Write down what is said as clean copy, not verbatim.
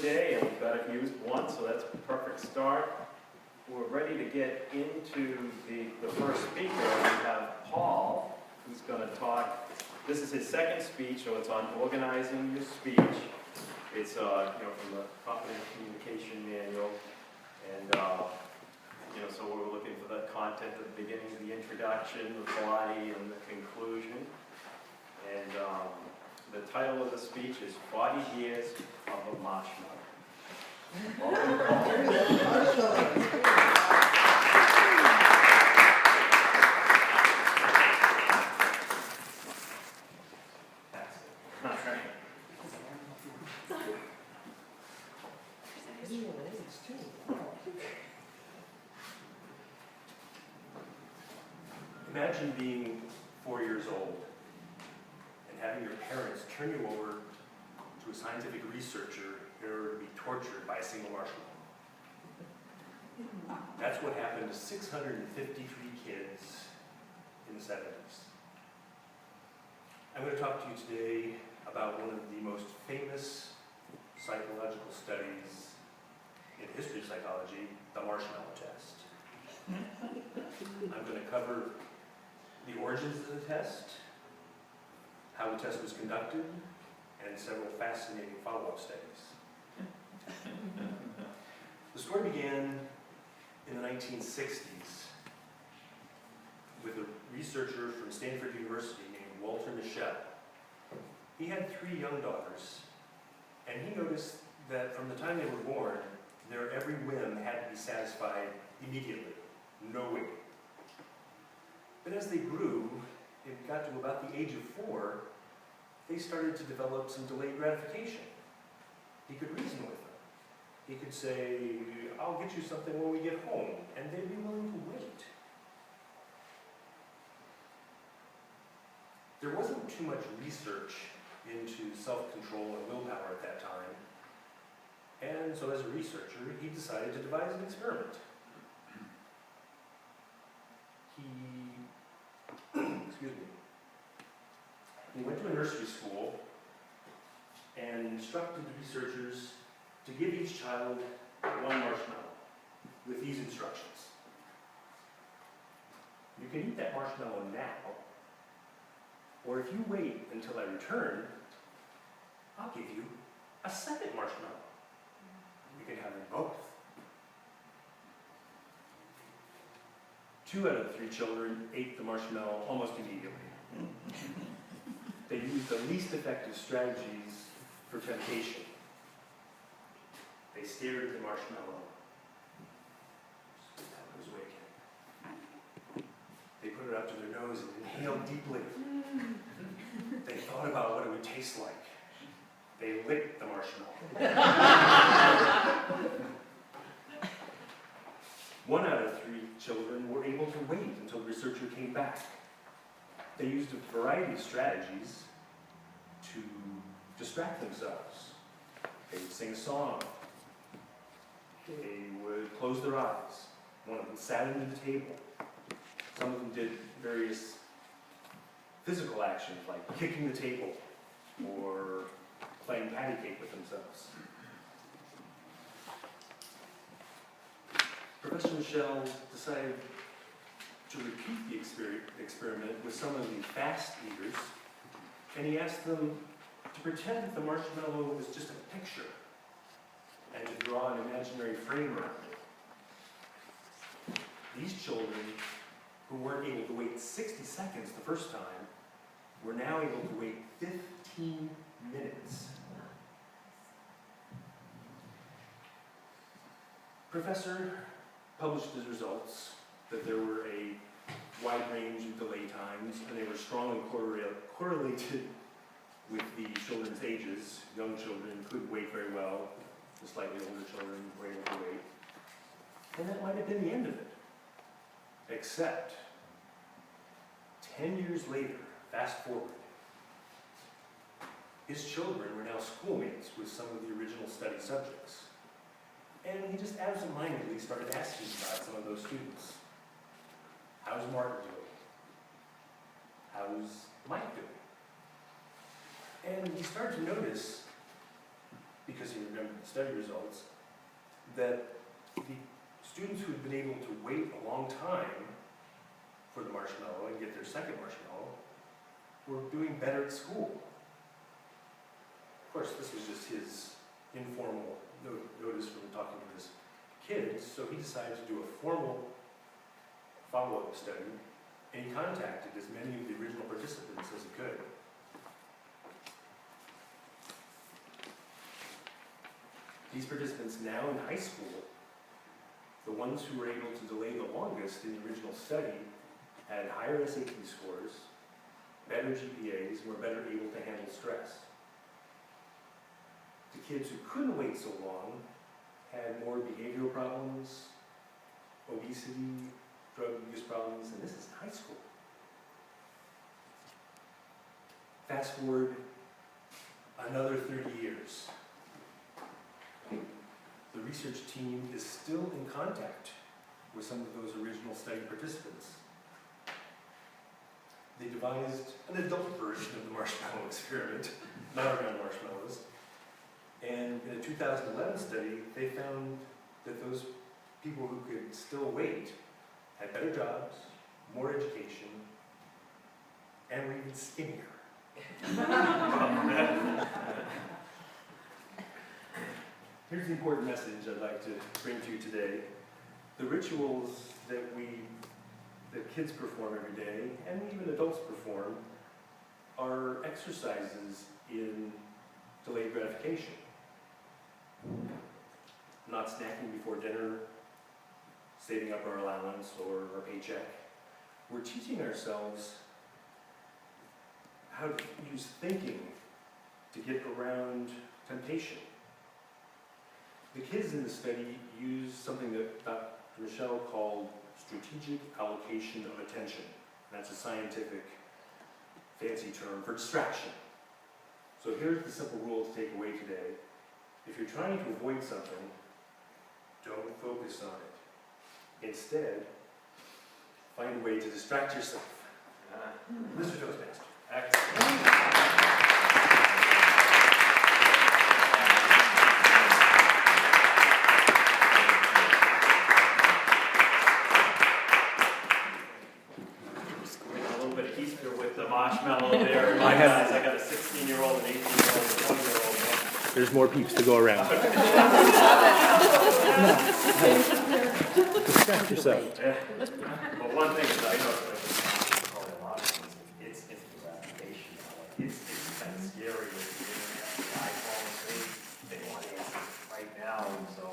day, and we've got it used once, so that's a perfect start. We're ready to get into the first speaker. We have Paul, who's going to talk. This is his second speech, so it's on organizing your speech. It's from the Confident Communication Manual, and so we're looking for the content at the beginning, the introduction, the body, and the conclusion. And the title of the speech is 40 Years of a Marshmallow. Welcome, Paul. Imagine being 4 years old and having your parents turn you over to a scientific researcher in order to be tortured by a single marshmallow. That's what happened to 653 kids in the 70s. I'm going to talk to you today about one of the most famous psychological studies in the history of psychology, the marshmallow test. I'm going to cover the origins of the test, how the test was conducted, and several fascinating follow-up studies. The story began in the 1960s with a researcher from Stanford University named Walter Mischel. He had 3 young daughters, and he noticed that from the time they were born, their every whim had to be satisfied immediately, no waiting. But as they grew, it got to about the age of 4, they started to develop some delayed gratification. He could reason with them. He could say, I'll get you something when we get home, and they'd be willing to wait. There wasn't too much research into self-control and willpower at that time, and so as a researcher, he decided to devise an experiment. He went to a nursery school and instructed the researchers to give each child 1 marshmallow with these instructions. You can eat that marshmallow now, or if you wait until I return, I'll give you a second marshmallow. You can have them both. 2 out of the 3 children ate the marshmallow almost immediately. They used the least effective strategies for temptation. They stared at the marshmallow. That was waking. They put it up to their nose and inhaled deeply. They thought about what it would taste like. They licked the marshmallow. 1 out of 3 children were able to wait until the researcher came back. They used a variety of strategies to distract themselves. They would sing a song. They would close their eyes. One of them sat under the table. Some of them did various physical actions like kicking the table or playing patty cake with themselves. Professor Mischel decided to repeat the experiment with some of the fast eaters, and he asked them to pretend that the marshmallow was just a picture and to draw an imaginary frame around it. These children, who weren't able to wait 60 seconds the first time, were now able to wait 15 minutes. Professor published his results that there were a wide range of delay times, and they were strongly correlated with the children's ages. Young children could wait very well, the slightly older children were able to wait. And that might have been the end of it. Except, 10 years later, fast forward, his children were now schoolmates with some of the original study subjects. And he just absentmindedly started asking about some of those students. How's Martin doing? How's Mike doing? And he started to notice because he remembered the study results, that the students who had been able to wait a long time for the marshmallow and get their second marshmallow were doing better at school. Of course, this was just his informal notice from talking to his kids, so he decided to do a formal follow-up study, and he contacted as many of the original participants as he could. These participants now in high school, the ones who were able to delay the longest in the original study, had higher SAT scores, better GPAs, and were better able to handle stress. The kids who couldn't wait so long had more behavioral problems, obesity, drug use problems, and this is high school. Fast forward another 30 years. The research team is still in contact with some of those original study participants. They devised an adult version of the marshmallow experiment, not around marshmallows. And in a 2011 study, they found that those people who could still wait had better jobs, more education, and were even skinnier. Here's the important message I'd like to bring to you today. The rituals that kids perform every day, and even adults perform, are exercises in delayed gratification. Not snacking before dinner, saving up our allowance or our paycheck. We're teaching ourselves how to use thinking to get around temptation. The kids in the study use something that Dr. Michelle called strategic allocation of attention. That's a scientific fancy term for distraction. So here's the simple rule to take away today. If you're trying to avoid something, don't focus on it. Instead, find a way to distract yourself. Mr. Toastmaster. Excellent. Marshmallow there. I got a 16-year-old, an 18-year-old, a 20-year-old. There's more peeps to go around. Distract yourself. But one thing that I know about a lot of things, it's instant gratification. It's kind of scary with the internet, the iPhone. They want answers right now, so